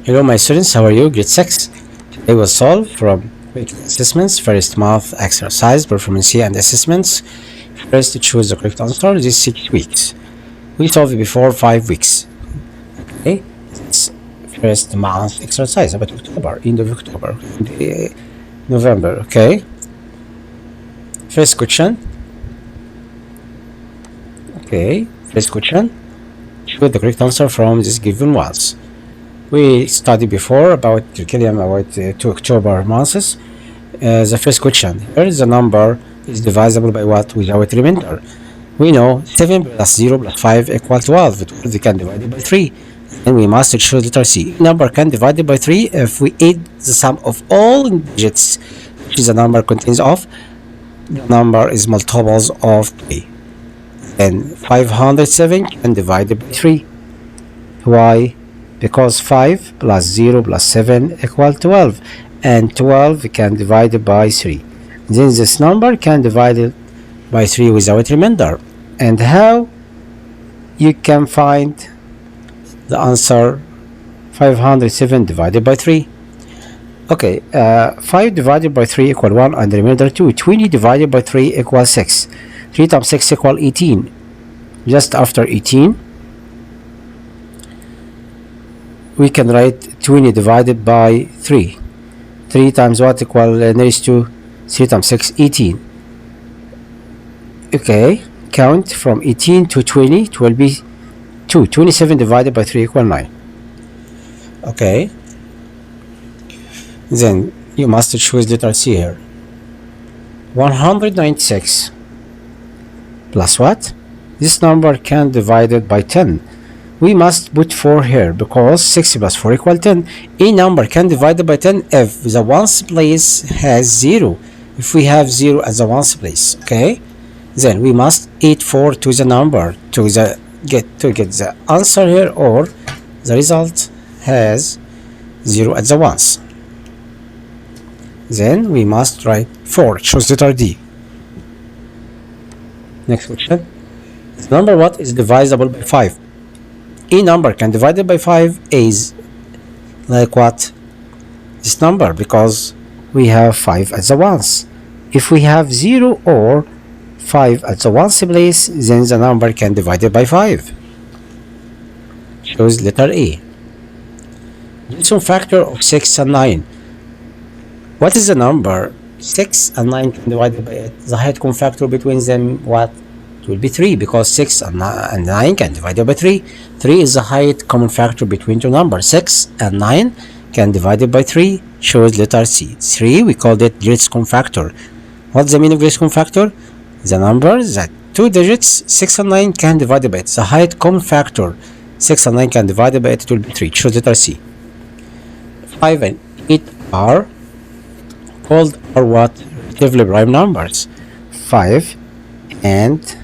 Hello my students, how are you? Grade 6. Today we'll solve from quick assessments, first math exercise, performance and assessments. First choose the correct answer. This is 6 weeks. We solved before 5 weeks. Okay, it's first math exercise about October, end of October, November. Okay, first question. Okay, first question. Choose the correct answer from this given ones. We studied before about curriculum about 2 October months. The first question here is the number is divisible by what without remainder. We know 7 plus 0 plus 5 equal 12. 12 can divide it by 3. And we must choose letter C. Number can divide it by 3 if we add the sum of all digits, which is the number contains of. The number is multiples of 3. And 507 can divide it by 3. Why? Because 5 plus 0 plus 7 equal 12, and 12 can divide it by 3. Then this number can divide it by 3 without remainder. And how you can find the answer 507 divided by 3? Okay, 5 divided by 3 equal 1 and the remainder 2. 20 divided by 3 equals 6. 3 times 6 equal 18. Just after 18, we can write 20 divided by 3. 3 times what equal nearest to 3 times 6, 18. Okay, count from 18 to 20, it will be 2. 27 divided by 3 equal 9. Okay, then you must choose letter C here. 196 plus what? This number can divide it by 10. We must put 4 here because 6 plus 4 equal 10. A number can divide it by 10 if the ones place has 0. If we have 0 at the ones place, okay? Then we must add 4 to the number to get the answer here, or the result has 0 at the ones. Then we must write 4. Choose letter D. Next question. Number what is divisible by 5? A number can divide it by 5 is like what? This number, because we have 5 at the ones. If we have 0 or 5 at the ones place, then the number can divide it by 5. Choose letter A. Some factor of 6 and 9. What is the number? 6 and 9 can divide it by 8. The height common factor between them, what? It will be 3, because 6 and 9 can divide it by 3. 3 is the height common factor between two numbers. 6 and 9 can divide it by 3. Choose letter C. 3, we called it greatest common factor. What's the meaning of greatest common factor? The number that two digits, 6 and 9, can divide it by 8. The height common factor, 6 and 9 can divide it by 8, it will be 3. Choose letter C. 5 and 8 are called or what? Relatively prime numbers. 5 and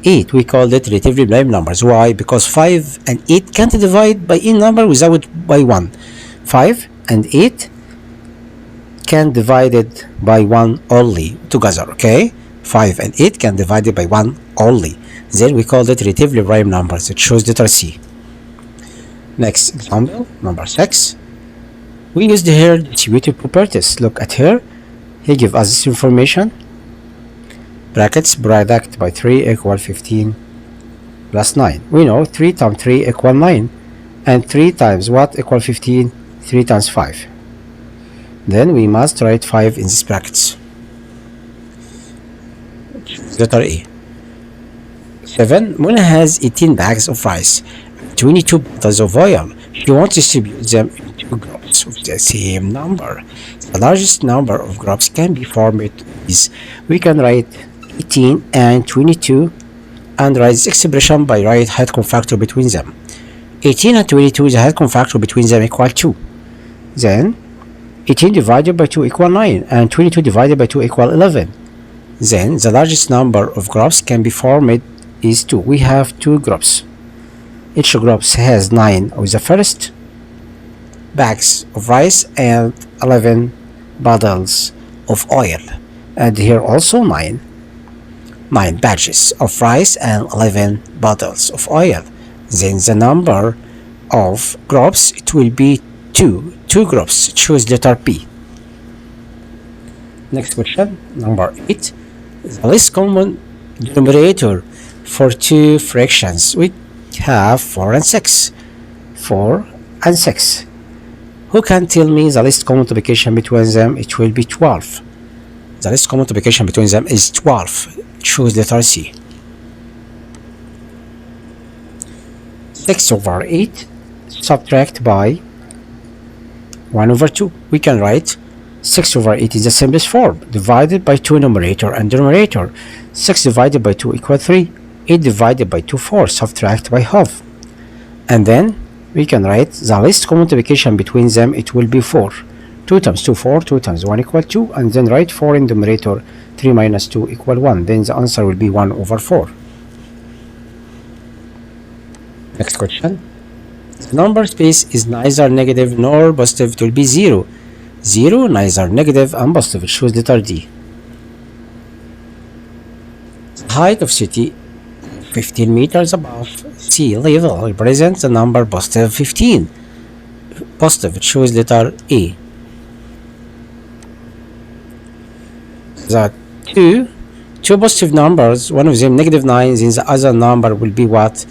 8, we call it relatively prime numbers. Why? Because 5 and 8 can't divide by any number without by 1. 5 and 8 can divide it by 1 only together, okay? 5 and 8 can divide it by 1 only. Then we call it relatively prime numbers. It shows letter C. Next example, number 6. We used here distributive properties. Look at here. He gives us this information. Brackets, product by 3 equal 15 plus 9. We know 3 times 3 equal 9. And 3 times what equal 15? 3 times 5. Then we must write 5 in these brackets. Letter A. 7. Mona has 18 bags of rice, 22 bottles of oil. She wants to distribute them into groups of the same number. The largest number of groups can be formed is, we can write 18 and 22 and write this expression by write height common factor between them. 18 and 22, the height common factor between them equal 2. Then 18 divided by 2 equal 9 and 22 divided by 2 equal 11. Then the largest number of groups can be formed is 2. We have 2 groups. Each group has 9 of the first bags of rice and 11 bottles of oil. And here also 9 bags of rice and 11 bottles of oil. Then the number of groups, it will be two groups. Choose letter B. Next question, number 8. The least common denominator for two fractions. We have 4 and 6. 4 and 6. Who can tell me the least common multiplication between them? It will be 12. The least common multiplication between them is 12. Choose letter C. 6 over 8 subtract by 1 over 2. We can write 6 over 8 is the simplest form, divided by 2 numerator and denominator. 6 divided by 2 equal 3. 8 divided by 2, 4. Subtract by half. And then we can write the least common multiplication between them. It will be 4. 2 times 2, 4. 2 times 1 equal 2. And then write 4 in numerator. 3 minus 2 equal 1. Then the answer will be 1 over 4. Next question. The number space is neither negative nor positive. It will be 0. 0, neither negative and positive. Choose letter D. The height of city 15 meters above sea level represents the number positive 15. Positive. Choose letter A. The two positive numbers, one of them negative 9, then the other number will be what?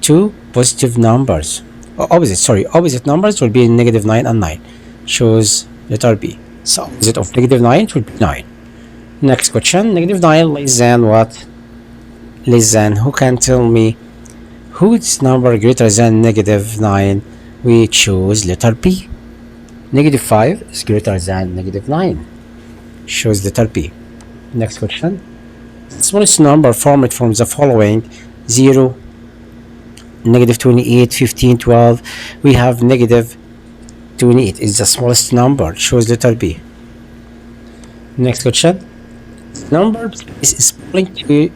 Two positive numbers. Opposite numbers will be negative 9 and 9. Choose letter B. So opposite of negative 9 will be 9. Next question. Negative 9 less than what? Less than. Who can tell me whose number greater than negative 9? We choose letter B. Negative 5 is greater than negative 9. Choose letter B. Next question. The smallest number formed from the following: 0, negative 28, 15, 12. We have negative 28 is the smallest number. Choose letter B. Next question. Number is belonging to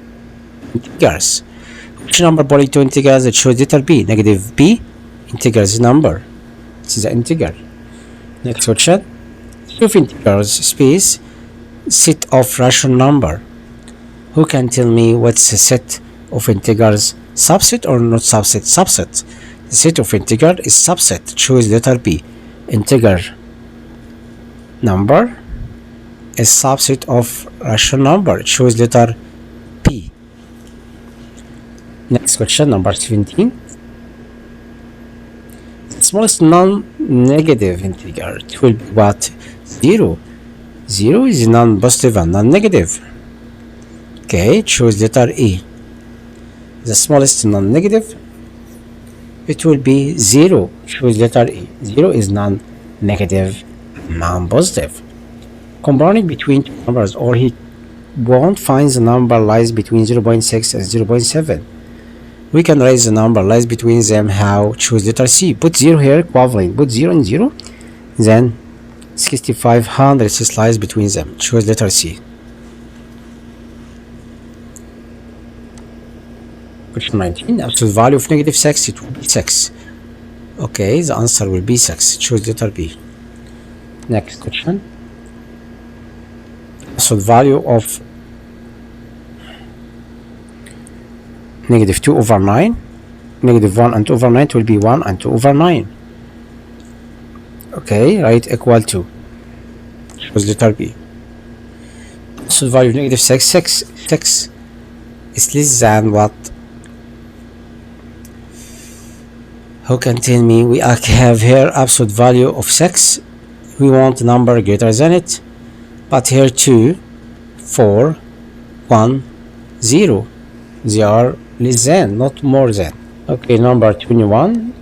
integers. Which number belongs to integers? Choose letter B. Negative B, integers number. This is the integer. Next question. Of integers space set of rational number. Who can tell me what's a set of integers? Subset or not subset? Subset. The set of integer is subset. Choose letter B. Integer number is subset of rational number. Choose letter P. Next question, number 17. The smallest non-negative integer, it will be what? 0. 0 is non-positive and non-negative. Okay, choose letter E. The smallest non-negative, it will be 0. Choose letter E. 0 is non-negative, non-positive. Comparing between two numbers, or he won't find the number lies between 0.6 and 0.7. We can raise the number lies between them. How? Choose letter C. Put 0 here, equivalent. Put 0 and 0. Then 6,500 lies between them. Choose letter C. Question 19. Absolute value of negative 6, it will be 6. Okay, the answer will be 6. Choose letter B. Next question. Absolute value of negative 2 over 9. Negative 1 and 2 over 9 will be 1 and 2 over 9. Okay, right, equal to. Choose letter B. Absolute value of negative 6. 6 is less than what? Who can tell me? We have here absolute value of 6. We want a number greater than it. But here 2, 4, 1, 0. They are less than, not more than. Okay, number 21.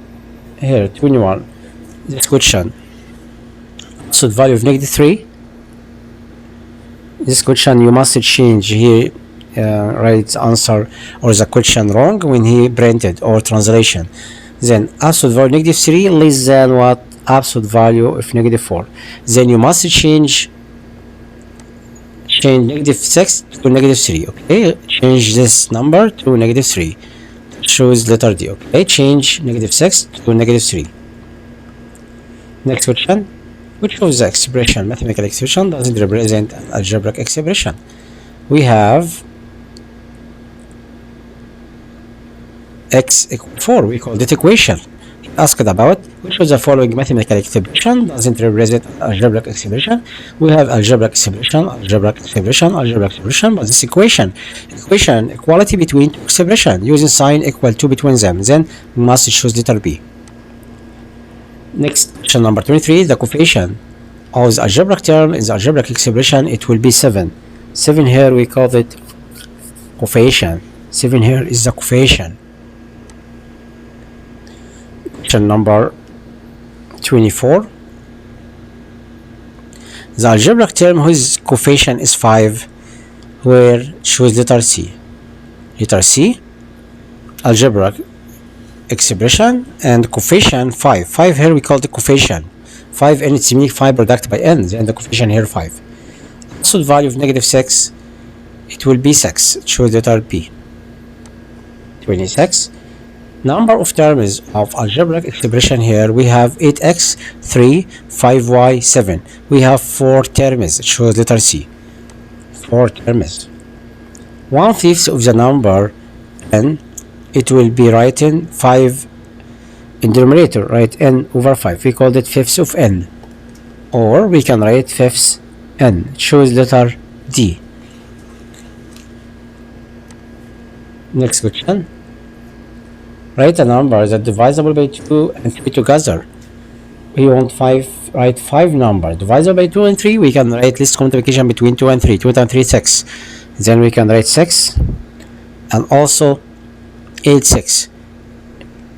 Here, 21. This question. Absolute value of negative 3. This question you must change here. Write answer or the question wrong when he printed or translation. Then absolute value negative 3 less than what? Absolute value of negative 4. Then you must change negative 6 to negative 3. Okay, change this number to negative 3. Choose letter D. Okay, change negative 6 to negative 3. Next question. Which of the expression, mathematical expression, doesn't represent an algebraic expression? We have x equal 4. We call it equation. asked about which of the following mathematical expression doesn't represent algebraic expression. We have algebraic expression, algebraic expression, algebraic expression, but this equation equality between two expressions using sign equal to between them, then we must choose letter B. Next, question number 23, the coefficient of the algebraic term in the algebraic expression, it will be 7. 7 here we call it coefficient. 7 here is the coefficient. Question number 24, the algebraic term whose coefficient is 5, where choose letter C. Letter C, algebraic expression and coefficient 5. 5 here we call the coefficient. 5 and its unique 5 product by n, and the coefficient here 5. Also the value of negative 6, it will be 6. Choose letter B. 26. Number of terms of algebraic expression here, we have 8x, 3, 5y, 7. We have 4 terms. Choose letter C. 4 terms. 1/5 of the number n, it will be written 5 in denominator, write n over 5. We called it fifths of n. Or we can write fifths n. Choose letter D. Next question. Write a number that divisible by 2 and 3 together. We want 5, write 5 numbers. Divisible by 2 and 3, we can write least common multiplication between 2 and 3. 2 times 3, 6. Then we can write 6. And also 8, 6.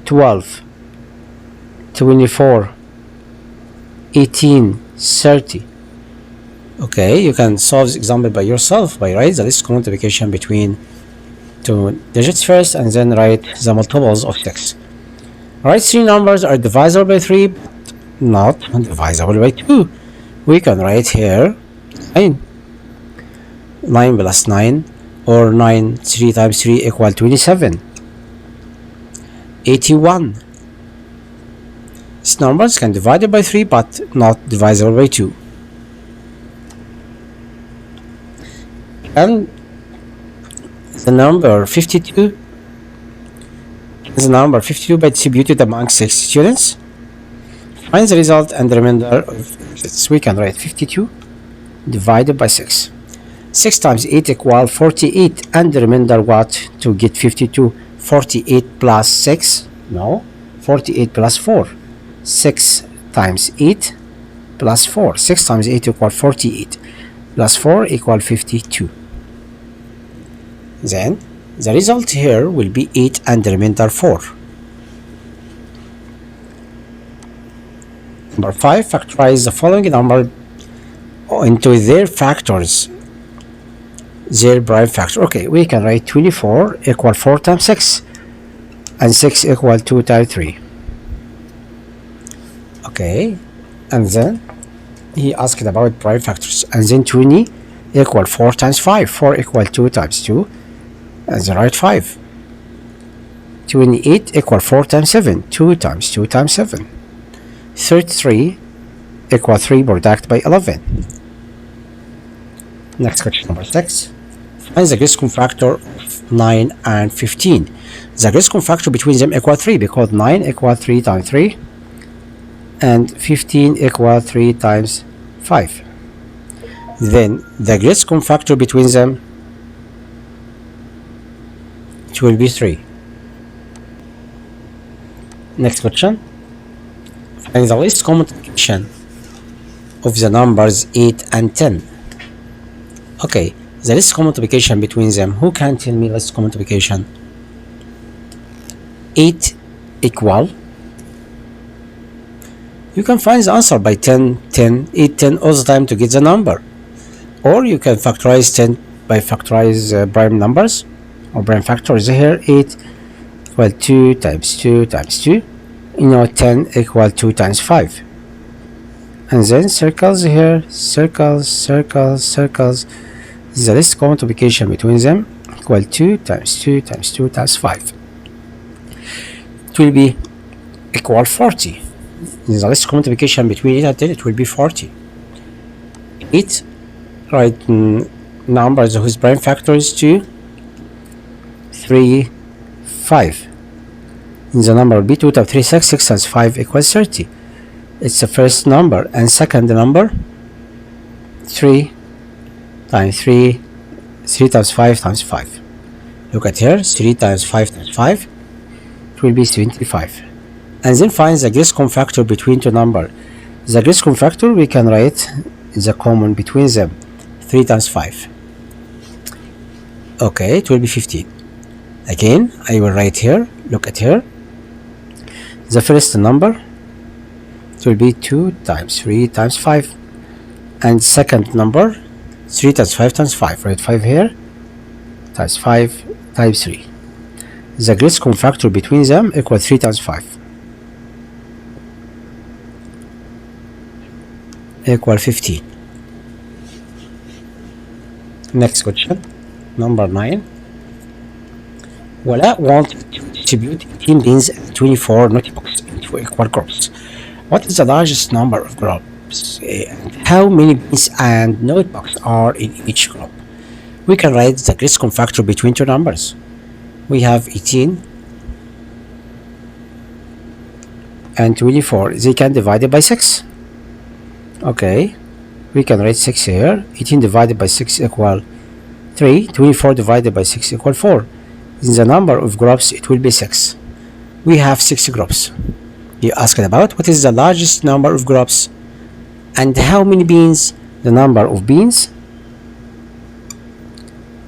12. 24. 18. 30. Okay, you can solve this example by yourself by write the least common multiplication between two digits first and then write the multiples of 6. Write 3 numbers are divisible by 3 but not divisible by 2. We can write here 9. 9 plus 9, or 9 3 times 3 equal 27. 81. These numbers can divide by 3 but not divisible by 2. And the number 52 is a number 52 by distributed among 6 students. Find the result and the remainder of this. We can write 52 divided by 6. 6 times 8 equal 48, and the remainder what to get 52? 48 plus 6? No, 48 plus 4. 6 times 8 plus 4. 6 times 8 equal 48 plus 4 equal 52. Then the result here will be 8 and the remainder 4. Number 5, factorize the following number into their factors, their prime factor. Okay, we can write 24 equal 4 times 6 and 6 equal 2 times 3. Okay, and then he asked about prime factors, and then 20 equal 4 times 5. 4 equal 2 times 2, and then write 5. 28 equal 4 times 7. 2 times 2 times 7. 33 equal 3 product by 11. Next question, number 6. Find the greatest common factor of 9 and 15. The greatest common factor between them equal 3, because 9 equal 3 times 3 and 15 equal 3 times 5. Then the greatest common factor between them, it will be 3. Next question. Find the least common multiplication of the numbers 8 and 10. Okay, the least common multiplication between them. Who can tell me least common multiplication? 8 equal. You can find the answer by 10, 10, 8, 10 all the time to get the number. Or you can factorize 10 by factorize prime numbers or prime factors here. 8 equal 2 times 2 times 2. You know 10 equal 2 times 5. And then circles here, circles, circles, circles. The least common multiplication between them equal 2 times 2 times 2 times 5. It will be equal 40. The least common multiplication between 8 and 10, it will be 40. 8, write numbers whose prime factor is 2, 3, 5. The number will be 2 times 3, 6. 6 times 5 equals 30. It's the first number. And second number, 3 times 3. 3 times 5 times 5. Look at here. 3 times 5 times 5. It will be 25. And then find the greatest common factor between two numbers. The greatest common factor, we can write the common between them. 3 times 5. Okay, it will be 15. Again, I will write here. Look at here. The first number, it will be 2 times 3 times 5. And second number, 3 times 5 times 5. Write 5 here. Times 5 times 3. The greatest common factor between them equals 3 times 5. Equal 15. Next question, number 9. Wala wanted to distribute 18 beans and 24 notebooks into equal groups. What is the largest number of groups? And how many beans and notebooks are in each group? We can write the greatest common factor between two numbers. We have 18 and 24. They can divide it by 6. Okay, we can write 6 here. 18 divided by 6 equal 3. 24 divided by 6 equal 4. In the number of groups, it will be 6. We have 6 groups. You asked about what is the largest number of groups and how many beans. The number of beans,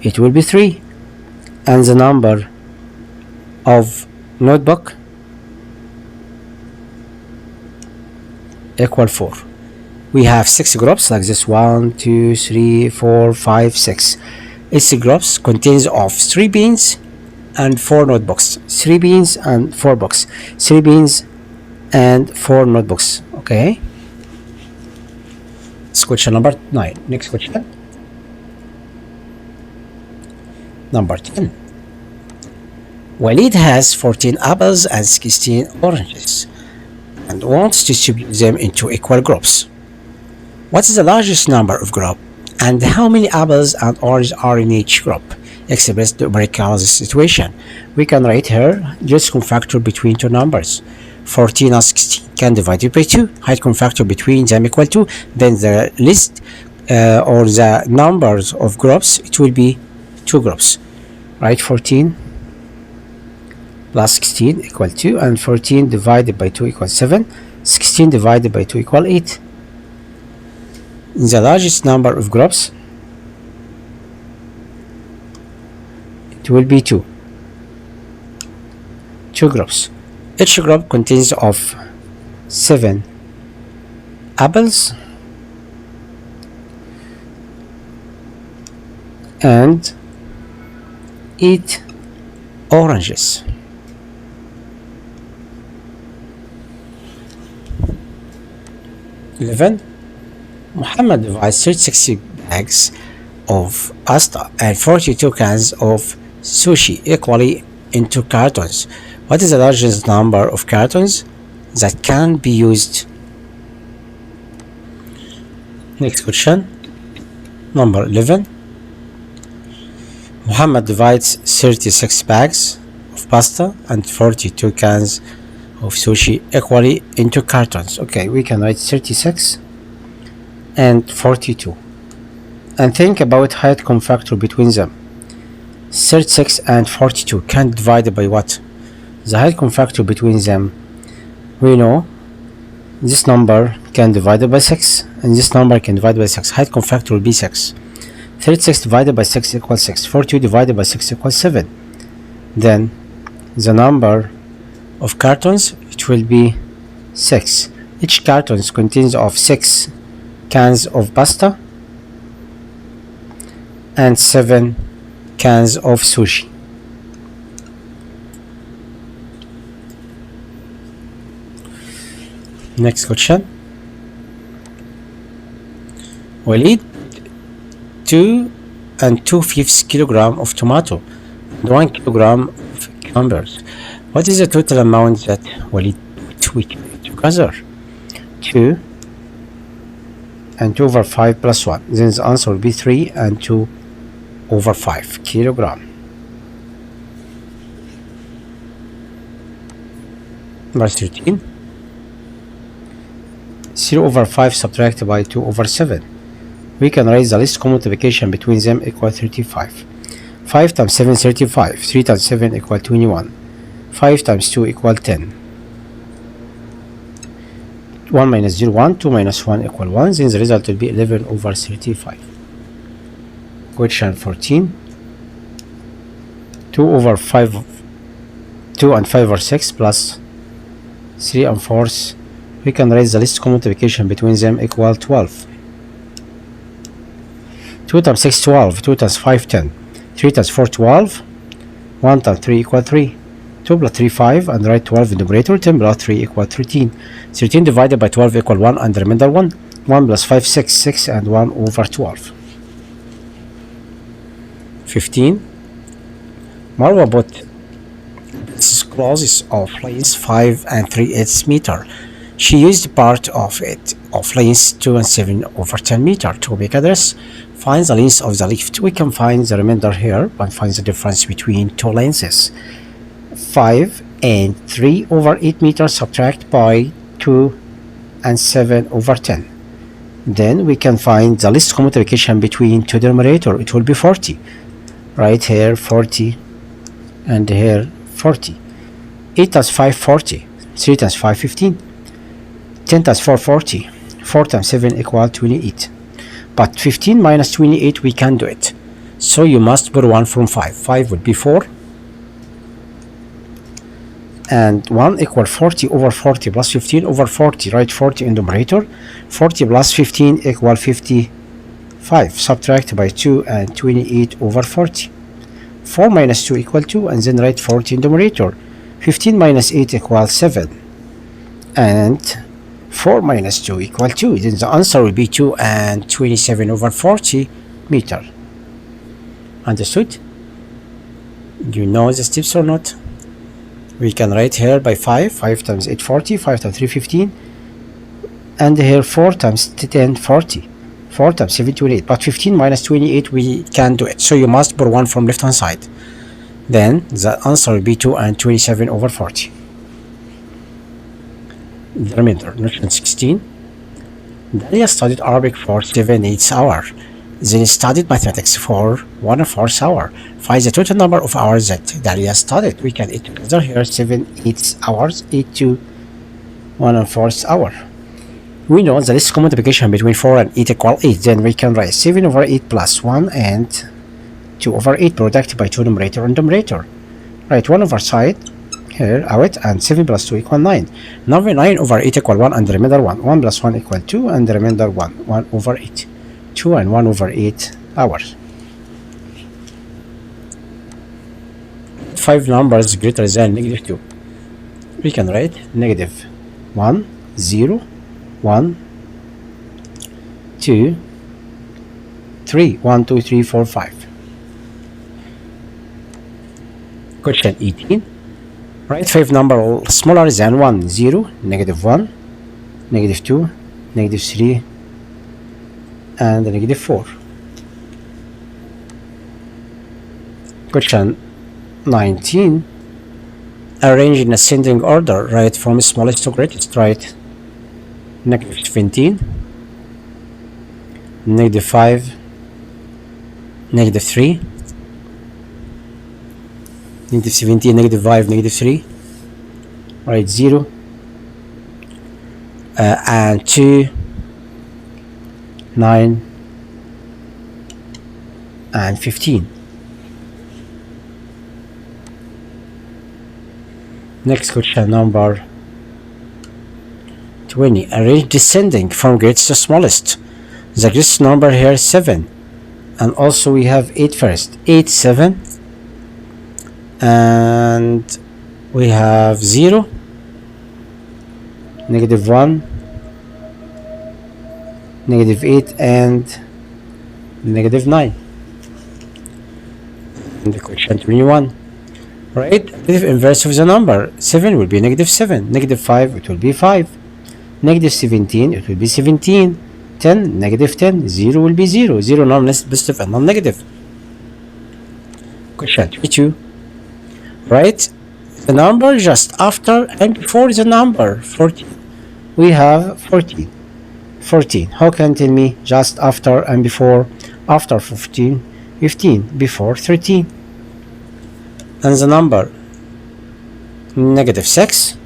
it will be 3. And the number of notebook equal 4. We have 6 groups like this. 1, 2, 3, 4, 5, 6. Each groups contains of 3 beans and 4 notebooks. 3 beans and 4 books. 3 beans and 4 notebooks. Okay. It's question number 9. Next question. Number 10. Walid has 14 apples and 16 oranges and wants to distribute them into equal groups. What is the largest number of groups and how many apples and oranges are in each group? Express the numerical situation. We can write here just common factor between two numbers. 14 and 16 can divide it by 2. Height common factor between them equal 2. Then the list or the numbers of groups, it will be 2 groups. Right, 14 plus 16 equal 2, and 14 divided by 2 equals 7. 16 divided by 2 equal 8. The largest number of groups, it will be 2. 2 groups. Each group contains of 7 apples and 8 oranges. Muhammad divides 36 bags of pasta and 42 cans of sushi equally into cartons. What is the largest number of cartons that can be used? Next question, number 11. Muhammad divides 36 bags of pasta and 42 cans of sushi equally into cartons. Okay, we can write 36 and 42 and think about height common factor between them. 36 and 42 can divide by what? The height common factor between them, we know this number can divide by 6 and this number can divide by 6. Height common factor will be 6. 36 divided by 6 equals 6. 42 divided by 6 equals 7. Then the number of cartons, it will be 6. Each carton contains of 6 cans of pasta and 7 cans of sushi. Next question. Walid 2 and 2/5 kilogram of tomato and 1 kilogram of cucumbers. What is the total amount that Walid put together? 2 and 2 over 5 plus 1. Then the answer will be 3 and 2 over 5 kilogram. Number 13. 0 over 5 subtracted by 2 over 7. We can write the least common multiplication between them equal 35. 5 times 7 35. 3 times 7 equal 21. 5 times 2 equal 10. 1 minus 0 1. 2 minus 1 equal 1. Then the result will be 11 over 35. Question 14. 2 over 5. 2 and 5 are 6 plus 3 and 4. We can write the least common multiplication between them equal 12. 2 times 6 12. 2 times 5 10. 3 times 4 12. 1 times 3 equal 3. 2 plus 3 5 and write 12 in the numerator. 10 plus 3 equal 13. 13 divided by 12 equal 1 and the remainder 1. 1 plus 5 6. 6 and 1 over 12. 15. Marwa bought clothes of length 5 and 3/8 meter. She used part of it of length 2 and 7 over 10 meter to make a dress. Find the length of the lift. We can find the remainder here and find the difference between two lengths. 5 and 3 over 8 meters subtract by 2 and 7 over 10. Then we can find the least common multiplication between two denominator. It will be 40. Right here 40 and here 40. 8 times 5 40. 3 times 5 15. 10 times 4 40. 4 times 7 equal 28. But 15 minus 28 we can do it. So you must put 1 from 5. 5 would be 4. And 1 equal 40 over 40 plus 15 over 40. Write 40 in the numerator. 40 plus 15 equal 55. Subtract by 2 and 28 over 40. 4 minus 2 equal 2 and then write 40 in the numerator. 15 minus 8 equals 7. And 4 minus 2 equal 2. Then the answer will be 2 and 27 over 40 meter. Understood? Do you know the steps or not? We can write here by 5. 5 times 8 40. 5 times 3 15. And here 4 times 10 40. 4 times 7 28. But 15 minus 28 we can do it. So you must put 1 from left hand side. Then the answer will be 2 and 27 over 40. The remainder. Question 16. Dalia studied Arabic for 7/8 hours. Then studied mathematics for 1/4 hour. Find the total number of hours that Dalia studied. We can add together here 7/8 hours, 8 to 1/4 hour. We know the least common multiplication between 4 and 8 equal 8. Then we can write 7 over 8 plus 1 and 2 over 8 product by 2 numerator and numerator. Write 1 over side here out and 7 plus 2 equal 9. Now 9 over 8 equal 1 and the remainder 1. 1 plus 1 equal 2 and the remainder 1. 1 over 8. 2 and 1 over 8 hours. 5 numbers greater than negative 2. We can write negative 1, 0, 1, 2, 3. 1, 2, 3, 4, 5. Question 18. Write 5 numbers smaller than 1. 0, negative 1, negative 2, negative 3, and negative 4. Question 19. Arrange in ascending order. Write from smallest to greatest. Write negative 17, negative 5, negative 3, negative 17, negative 5, negative 3. Write 0 and 2, 9 and 15. Next question number 20. Arrange descending from greatest to smallest. The greatest number here is 7. And also we have 8 first. 8, 7. And we have 0, negative 1, negative 8, and negative 9. And the question 21. Right? Negative inverse of the number. 7 will be negative 7. Negative 5, it will be 5. Negative 17, it will be 17. 10, negative 10. 0 will be 0. 0 non-positive and non-negative. Question 22. Write The number just after and before the number 14. We have 14. 14. How can you tell me just after and before? After 15, 15. Before 13. And the number negative 6.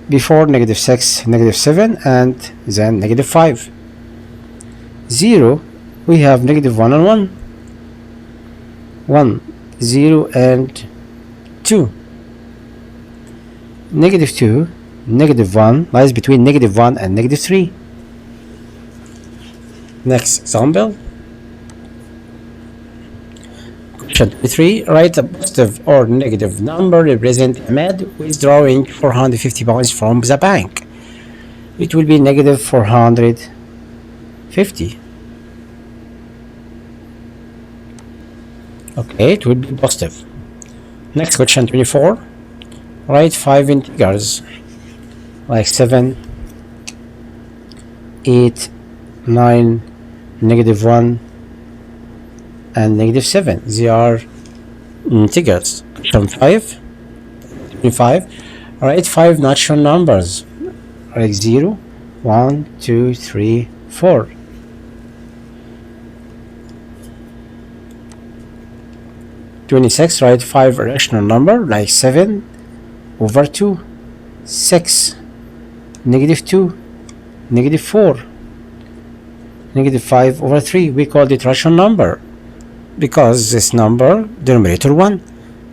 Before negative 6, negative 7, and then negative 5. 0. We have negative 1 and 1. 1, 0, and 2. Negative 2, negative 1 lies between negative 1 and negative 3. Next example. Question 3. Write a positive or negative number represent Ahmed withdrawing 450 pounds from the bank. It will be negative 450. Okay, it will be positive. Next question 24. Write 5 integers like 7, 8, 9, negative 1, and negative 7. They are integers. Question 5. 25. Write 5 natural numbers like 0, 1, 2, 3, 4. 26. Write 5 irrational number like 7 over 2, 6, negative 2, negative 4, negative 5 over 3. We called it rational number because this number denominator 1.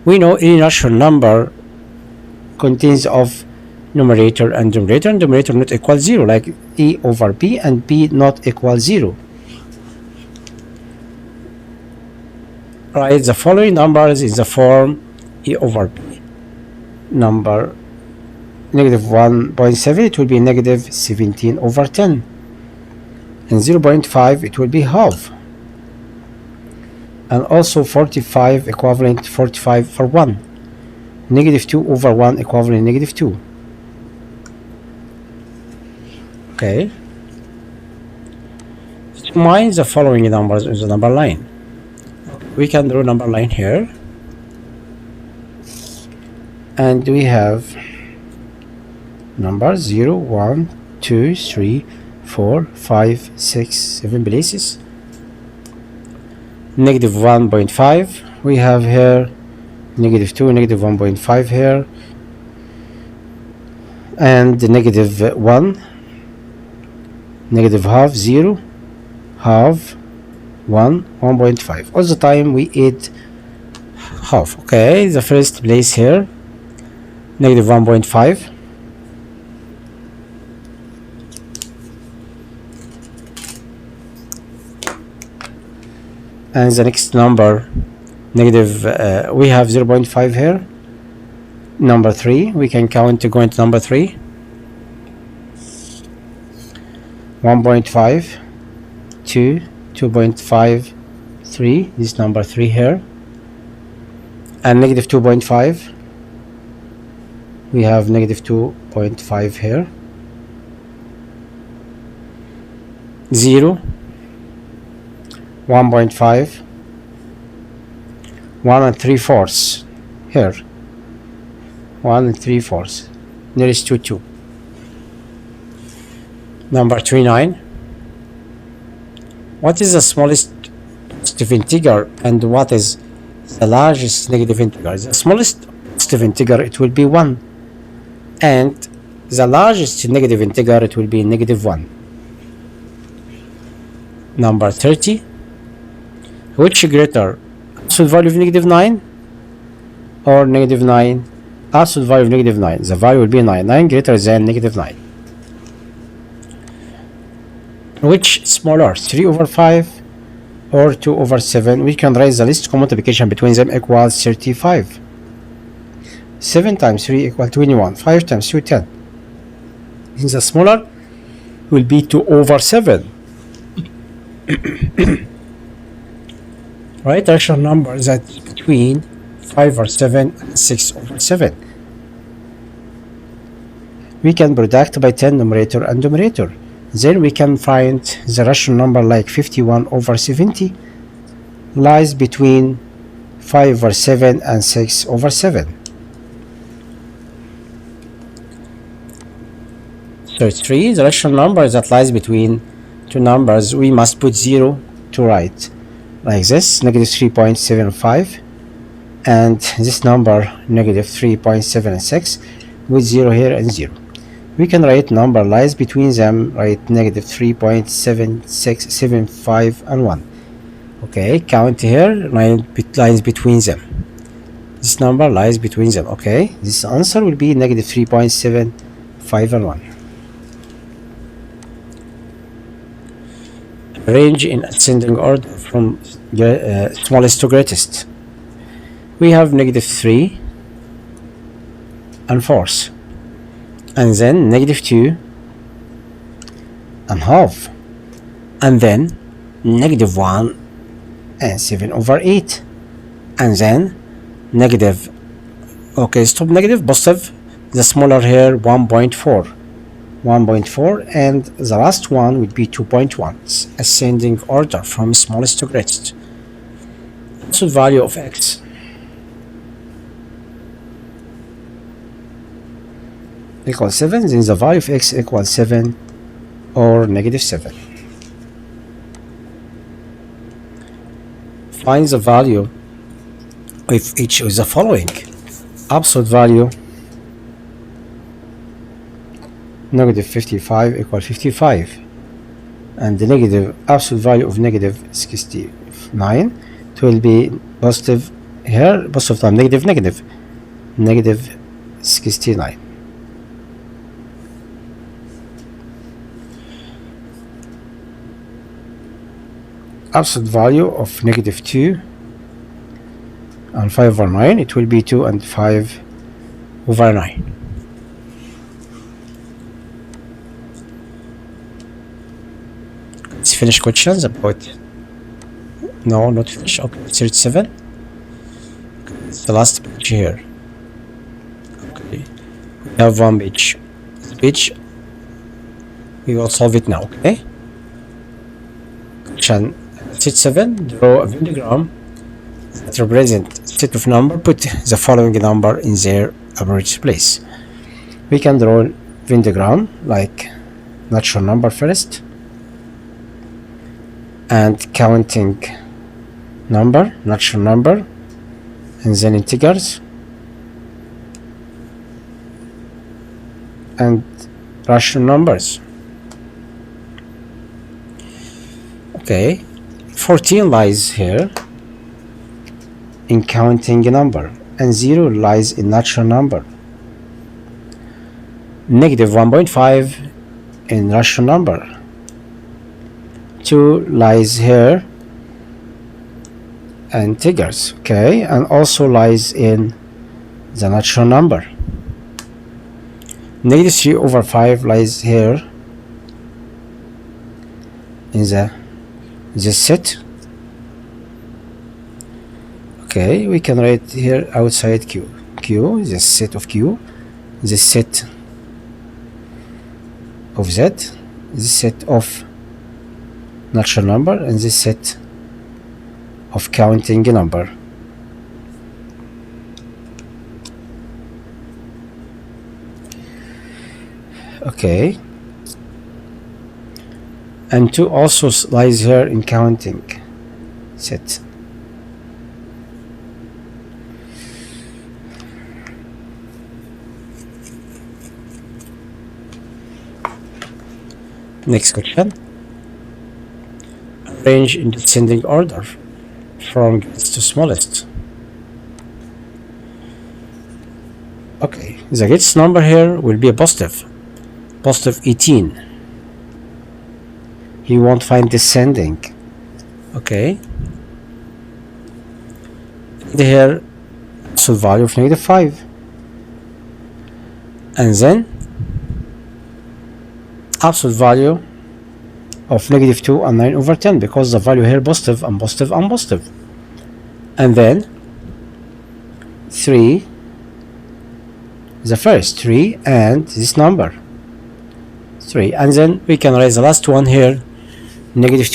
We know any rational number contains of numerator and denominator not equal 0, like a over b and b not equal 0. Write the following numbers in the form e over b. Number negative 1.7, it will be negative 17 over 10. And 0.5, it will be half. And also 45 equivalent 45 for 1. Negative 2 over 1 equivalent negative 2. Okay. Combine the following numbers in the number line. We can draw number line here. And we have numbers 0, 1, 2, 3, 4, 5, 6, 7 places. Negative 1.5. We have here negative 2, negative 1.5 here. And negative 1. Negative half, 0, half, 1, 1.5. All the time we add half. Okay, the first place here, negative 1.5. And the next number, negative, we have 0.5 here. Number 3, we can count to go into number 3. 1.5, 2, 2.5, 3, this number 3 here, and negative 2.5, we have negative 2.5 here, 0, 1.5, 1 and 3/4 here, 1 and 3/4, nearest to 2. Number 29. What is the smallest positive integer and what is the largest negative integer? The smallest positive integer, it will be 1, and the largest negative integer, it will be negative 1. Number 30. Which greater, absolute value of negative 9 or negative 9? Absolute value of negative 9. The value will be 9. 9 greater than negative 9. Which smaller, 3 over 5 or 2 over 7? We can write the least common multiplication between them equals 35. 7 times 3 equals 21. 5 times 2, 10. In the smaller will be 2 over 7. Write rational number that between 5 or 7 and 6 over 7. We can product by 10 numerator and numerator. Then we can find the rational number like 51 over 70 lies between 5 over 7 and 6 over 7. So 3, the rational number that lies between two numbers, we must put 0 to right, like this, negative 3.75, and this number, negative 3.76, with 0 here and 0. We can write number lies between them, write negative 3.7675 and 1. Okay, count here, lines between them. This number lies between them. Okay, this answer will be negative 3.75 and 1. Arrange in ascending order from smallest to greatest. We have negative 3 and 4th, and then negative 2 and half, and then negative 1 and 7/8, and then negative, okay, stop negative, positive, the smaller here 1.4, and the last one would be 2.1. Ascending order from smallest to greatest. So value of x equals 7, then the value of x equals 7 or negative 7. Find the value of each of the following. Absolute value negative 55 equals 55, and the negative absolute value of negative 69, it will be positive here, positive time negative 69. Absolute value of negative 2 and 5/9, it will be 2 and 5/9. Let's finish questions about, no, not finish, okay, 37. It's the last page here. Okay, we have one page. This page, we will solve it now, okay? Question 37, draw a Venn diagram that represents a set of numbers. Put the following number in their appropriate place. We can draw a Venn diagram like natural number first, and counting number, natural number, and then integers, and rational numbers. Okay, 14 lies here in counting a number, and 0 lies in natural number. Negative 1.5 in rational number. 2 lies here and integers, okay, and also lies in the natural number. Negative 3/5 lies here in this set. Okay, we can write here outside Q, this set of Q, this set of Z, this set of natural number, and this set of counting a number. Okay, and 2 also lies here in counting set. Next question. Arrange in descending order from greatest to smallest. Okay, the greatest number here will be a positive 18. You won't find descending. Okay, and here absolute value of negative 5, and then absolute value of negative 2 and 9/10, because the value here positive and positive and positive. And then 3, the first 3, and this number 3, and then we can write the last one here, negative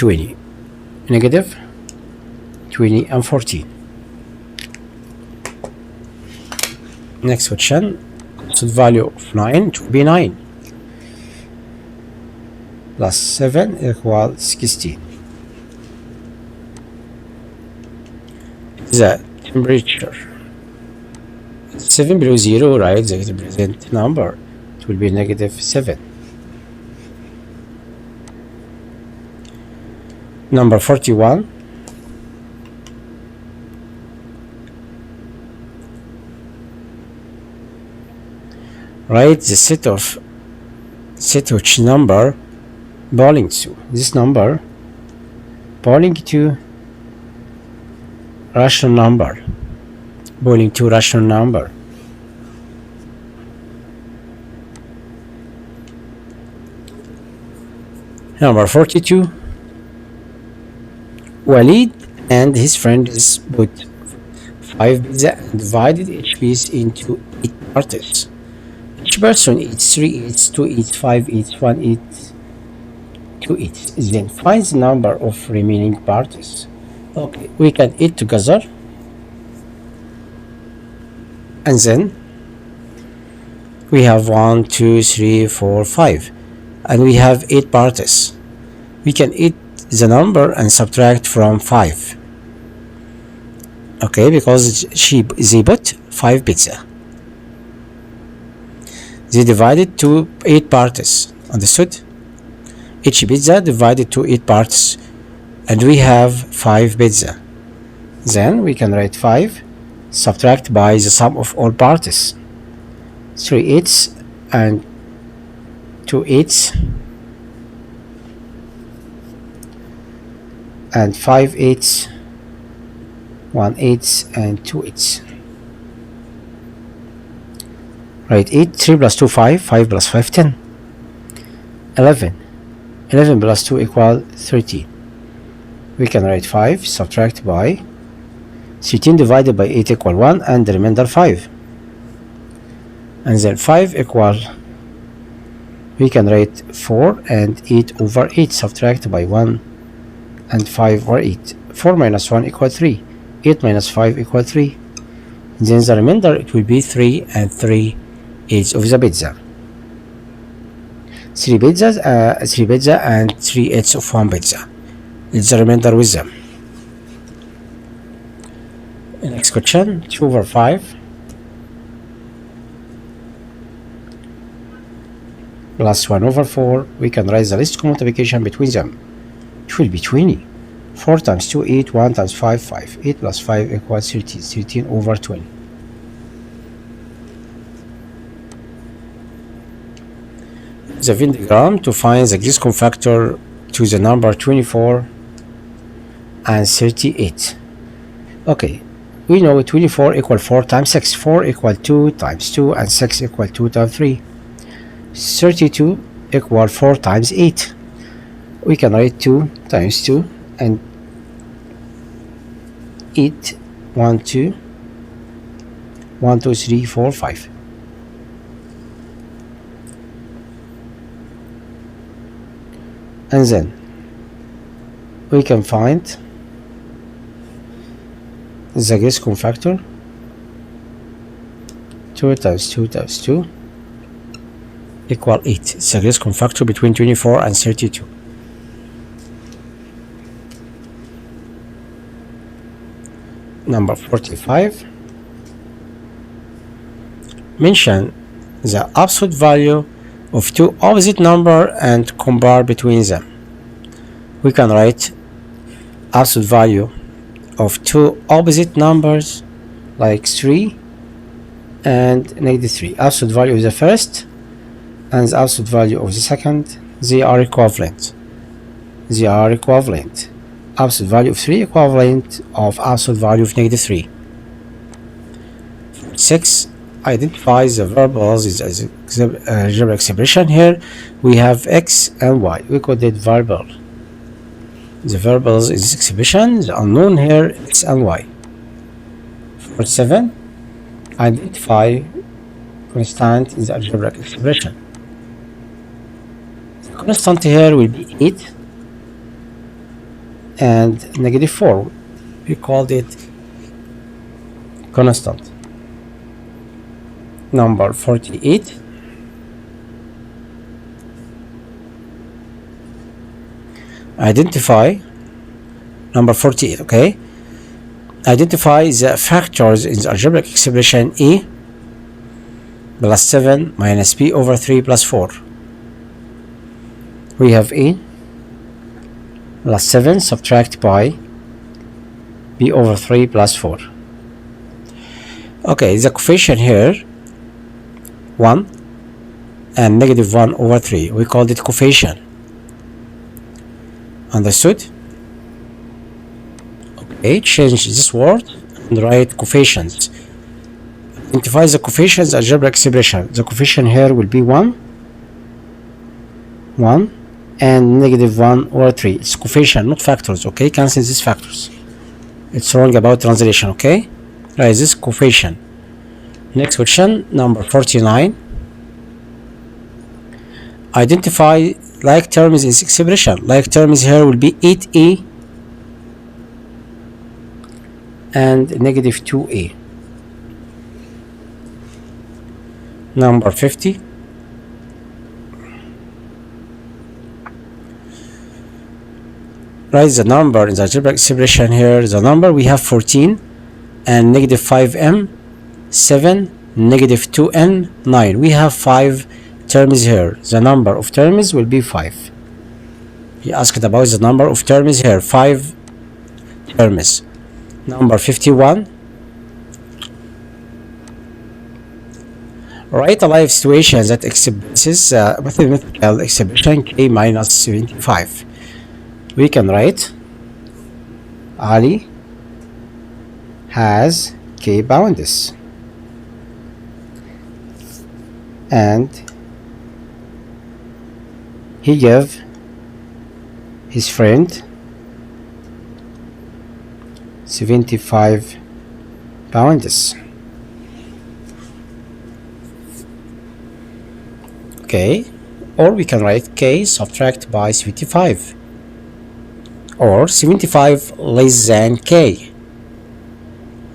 20 and 14. Next question, absolute value of 9, it will be 9. plus 7 equal 16. The temperature. 7 below 0, right? The represent number. It will be -7. Number 41. Write the set which number belonging to. This number belonging to rational number. Belonging to rational number. Number 42. Walid and his friends put 5 pizza and divided each piece into 8 parts. Each person eats 3 eats, 2 eats, 5 eats, 1 eats, 2 eats. Then find the number of remaining parts. Okay, we can eat together. And then we have 1, 2, 3, 4, 5. And we have 8 parts. We can eat the number and subtract from 5. Okay, because they put 5 pizza. They divided to 8 parts. Understood? Each pizza divided to 8 parts. And we have 5 pizza. Then we can write 5, subtract by the sum of all parts. 3 eighths and 2 eighths. And 5 eighths, 1 eighths, and 2 eighths. Right, 8, 3 plus 2, 5, 5 plus 5, 10. 11. 11 plus 2 equal 13. We can write 5, subtract by 13 divided by 8 equal 1, and the remainder 5. And then 5 equal, we can write 4 and 8 over 8, subtract by 1 and 5 over 8. 4 minus 1 equal 3. 8 minus 5 equal 3. Then the remainder, it will be 3 and 3 eighths of the pizza. 3 pizza and 3 eighths of 1 pizza. It's the remainder with them. Next question, 2 over 5 plus 1 over 4. We can write the least common multiplication between them. It will be 20. 4 times 2, 8, 1 times 5, 5. 8 plus 5 equals 13. 13 over 20. The Venn diagram to find the greatest common factor to the number 24 and 38. Okay, we know 24 equal 4 times 6. 4 equal 2 times 2, and 6 equal 2 times 3. 32 equal 4 times 8. We can write 2 times 2 and 8, 1, 2, 1, 2, 3, 4, 5. And then we can find the greatest common factor. 2 times 2 times 2 equal 8. It's the greatest common factor between 24 and 32. Number 45. Mention the absolute value of two opposite numbers and compare between them. We can write absolute value of two opposite numbers like 3 and -3. Absolute value of the first and the absolute value of the second, they are equivalent. They are equivalent. Absolute value of 3 equivalent of absolute value of -3. 6. Identify the variables is algebra expression. Here we have x and y. We call it variable. The variables is expression. The unknown here x and y. 47. Identify constant in the algebraic expression. The constant here will be 8 and -4. We called it constant. Number 48. Identify number 48. Okay, identify the factors in the algebraic expression a plus 7 minus b over 3 plus 4. We have a plus 7 subtract by b over 3 plus 4. Okay, the coefficient here 1 and negative 1 over 3. We called it coefficient. Understood? Okay, change this word and write coefficients. Identify the coefficients algebraic expression. The coefficient here will be 1 and negative 1 over 3. It's coefficient, not factors. Okay, cancel these factors. It's wrong about translation. Okay, write this coefficient. Next question, number 49. Identify like terms in this expression. Like terms here will be 8a and negative 2a. Number 50. Write the number in the algebraic expression here. The number we have 14 and negative 5m, 7, negative 2n, 9. We have 5 terms here. The number of terms will be 5. He asked about the number of terms here. 5 terms. Number 51. Write a life situation that expresses mathematical expression k minus 75. We can write Ali has k bounds and he gave his friend 75 pounds. Okay, or we can write k subtract by 75 or 75 less than k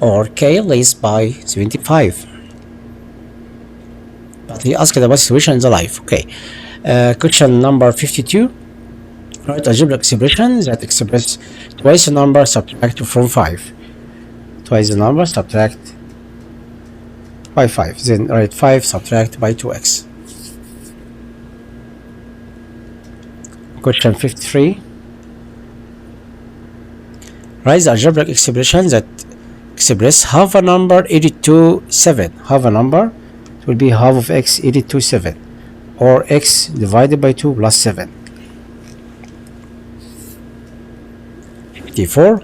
or k less by 75. But he asked about situation in the life. Okay, question number 52. Write algebraic expression that express twice the number subtract from 5. Twice the number subtract by 5. Then write 5 subtract by 2x. Question 53. Write the algebraic expression that express half a number 82/7. Half a number will be half of x 82/7 or x divided by 2 plus 7. 54.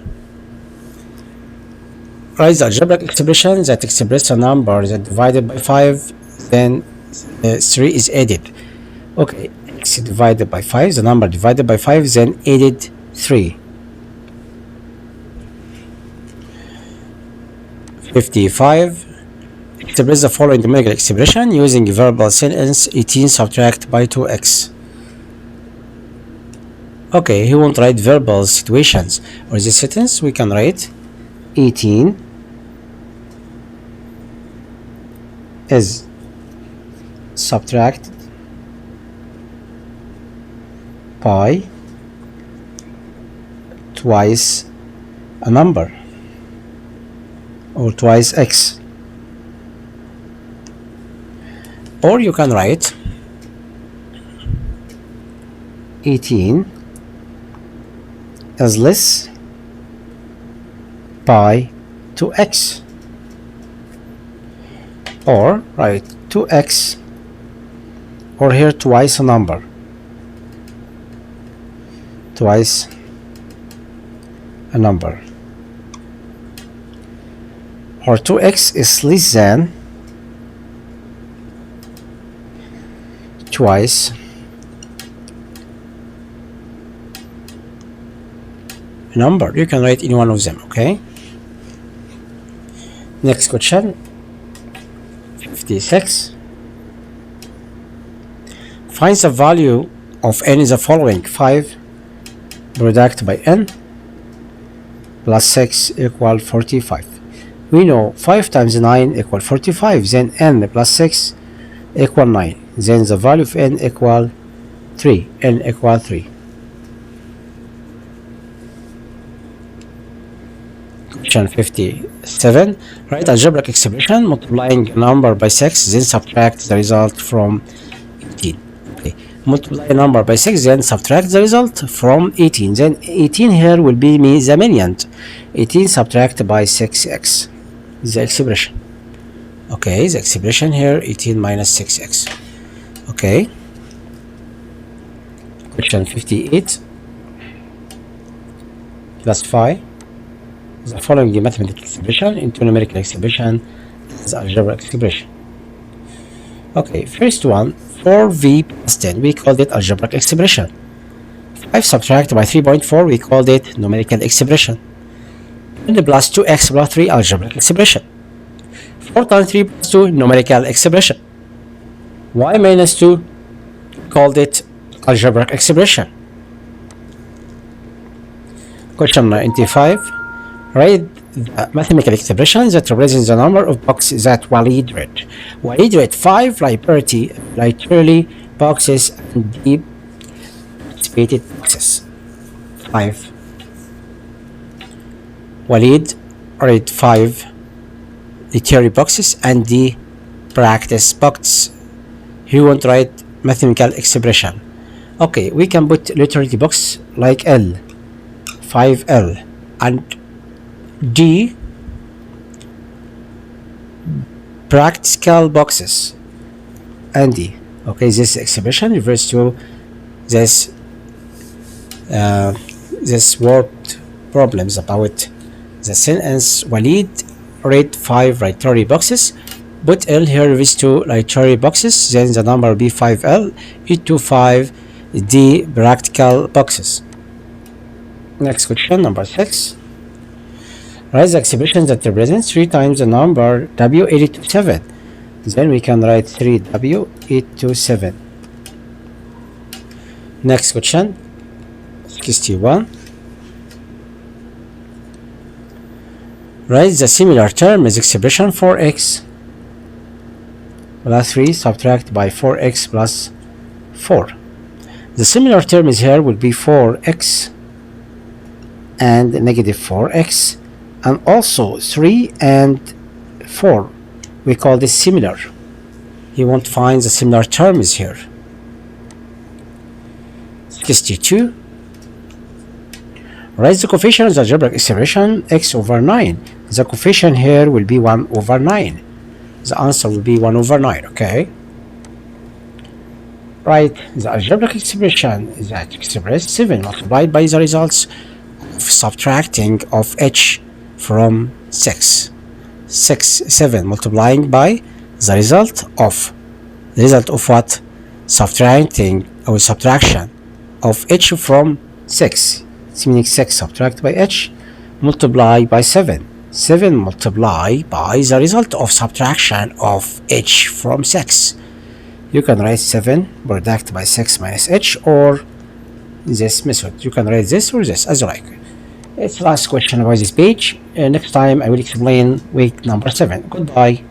Write the algebraic expression that express a number that divided by 5, then 3 is added. Okay, x divided by 5, the number divided by 5, then added 3. 55. Express the following numerical expression using verbal sentence 18 subtract by 2x. Okay, he won't write verbal situations. Or the sentence we can write 18 is subtracted by twice a number or twice x. Or you can write 18 is less by 2x, or write 2x, or here twice a number, twice a number, or 2x is less than twice a number. You can write any one of them. Okay, next question 56. Find the value of n in the following: 5 product by n plus 6 equal 45. We know 5 times 9 equal 45, then n plus 6 equal 9, then the value of n equal 3. n equal 3. Question 57. Write algebraic expression multiplying a number by 6, then subtract the result from 18. Okay. Multiply a number by 6, then subtract the result from 18. Then 18 here will be the million. 18 subtract by 6x. The expression. Okay, the expression here 18 minus 6x. Okay. Question 58. Classify the following mathematical expression into numerical expression as algebraic expression. Okay, first one, 4v plus 10, we called it algebraic expression. 5 subtract by 3.4, we called it numerical expression. And plus 2x plus 3, algebraic expression. 4 times 3 plus 2, numerical expression. Y minus 2, called it algebraic expression. Question 95. Write the mathematical expression that represents the number of boxes that Walid read. Walid read 5 literally boxes and deep participated boxes. 5. Walid read 5 literary boxes and the practice box. He won't write mathematical expression. Okay, we can put literary box like L, 5L, and D, practical boxes, and D. Okay, this expression refers to this word problems about the sentence Walid read 5 literary boxes. Put L here refers to literary boxes, then the number will be 5L, E to 5 D practical boxes. Next question, number 6. Write the expression that represents 3 times the number W 8 to 7. Then we can write 3W 8 to 7. Next question, 61. Write the similar term as expression 4x plus 3 subtract by 4x plus 4. The similar term is here will be 4x and negative 4x, and also 3 and 4. We call this similar. You won't find the similar term is here. 62. Write the coefficient of the algebraic expression x over 9. The coefficient here will be 1 over 9. The answer will be 1 over 9. Okay. Write the algebraic expression that expresses 7 multiplied by the results of subtracting of h from 6. 7 multiplying by the result of what? Subtracting or subtraction of h from 6. It's meaning 6 subtract by h multiply by 7. 7 multiply by the result of subtraction of h from 6. You can write 7 product by 6 minus h, or this method. You can write this or this as you like. It's the last question about this page. Next time I will explain week number 7. Goodbye.